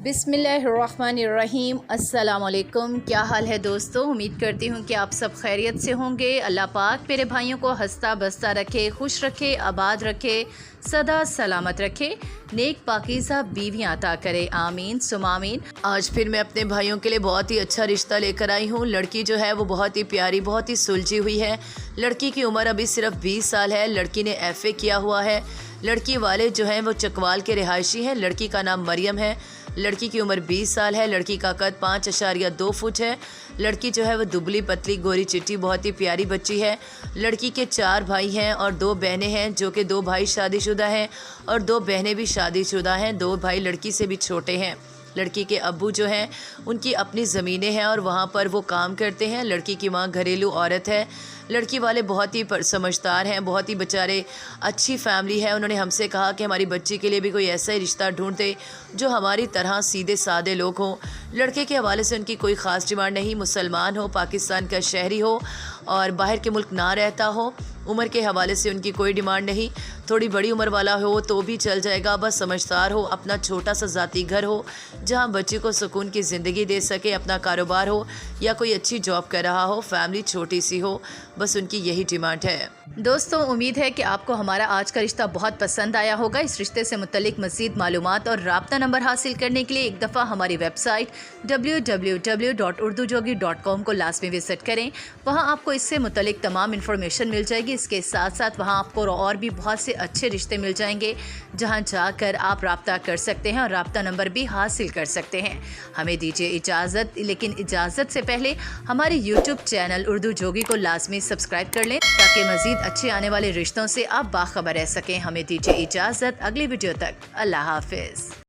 बिस्मिल्लाहिर्रहमानिर्रहीम। अस्सलाम वालेकुम। क्या हाल है दोस्तों? उम्मीद करती हूँ कि आप सब खैरियत से होंगे। अल्लाह पाक मेरे भाइयों को हंसता बसता रखे, खुश रखे, आबाद रखे, सदा सलामत रखे, नेक पाकीज़ा बीवियाँ अता करे, आमीन सुम आमीन। आज फिर मैं अपने भाइयों के लिए बहुत ही अच्छा रिश्ता लेकर आई हूँ। लड़की जो है वो बहुत ही प्यारी, बहुत ही सुलझी हुई है। लड़की की उम्र अभी सिर्फ 20 साल है। लड़की ने FA किया हुआ है। लड़की वाले जो हैं वो चकवाल के रिहायशी हैं। लड़की का नाम मरियम है। लड़की की उम्र 20 साल है। लड़की का कद 5.2 फुट है। लड़की जो है वो दुबली पतली गोरी चिट्टी बहुत ही प्यारी बच्ची है। लड़की के 4 भाई हैं और 2 बहनें हैं, जो कि 2 भाई शादीशुदा हैं और 2 बहनें भी शादीशुदा हैं। 2 भाई लड़की से भी छोटे हैं। लड़की के अब्बू जो हैं उनकी अपनी ज़मीनें हैं और वहाँ पर वो काम करते हैं। लड़की की माँ घरेलू औरत है। लड़की वाले बहुत ही समझदार हैं, बहुत ही बेचारे अच्छी फैमिली है। उन्होंने हमसे कहा कि हमारी बच्ची के लिए भी कोई ऐसा ही रिश्ता ढूंढ दे जो हमारी तरह सीधे सादे लोग हों। लड़के के हवाले से उनकी कोई ख़ास डिमांड नहीं, मुसलमान हो, पाकिस्तान का शहरी हो और बाहर के मुल्क ना रहता हो। उम्र के हवाले से उनकी कोई डिमांड नहीं, थोड़ी बड़ी उम्र वाला हो तो भी चल जाएगा, बस समझदार हो, अपना छोटा सा ज़ाती घर हो जहां बच्ची को सुकून की ज़िंदगी दे सके, अपना कारोबार हो या कोई अच्छी जॉब कर रहा हो, फैमिली छोटी सी हो, बस उनकी यही डिमांड है। दोस्तों, उम्मीद है कि आपको हमारा आज का रिश्ता बहुत पसंद आया होगा। इस रिश्ते से मुतल्लिक मज़ीद मालूमात और राब्ता नंबर हासिल करने के लिए एक दफ़ा हमारी वेबसाइट www.urdujogi.com को लाजमी विज़िट करें। वहाँ आपको इससे मुतल्लिक तमाम इन्फॉर्मेशन मिल जाएगी। इसके साथ साथ वहाँ आपको और भी बहुत से अच्छे रिश्ते मिल जाएंगे जहाँ जाकर आप राब्ता कर सकते हैं और राब्ता नंबर भी हासिल कर सकते हैं। हमें दीजिए इजाज़त, लेकिन इजाज़त से पहले हमारे YouTube चैनल उर्दू जोगी को लाजमी सब्सक्राइब कर लें ताकि मज़ीद अच्छे आने वाले रिश्तों से आप बाखबर रह सकें। हमें दीजिए इजाज़त, अगली वीडियो तक अल्लाह हाफिज़।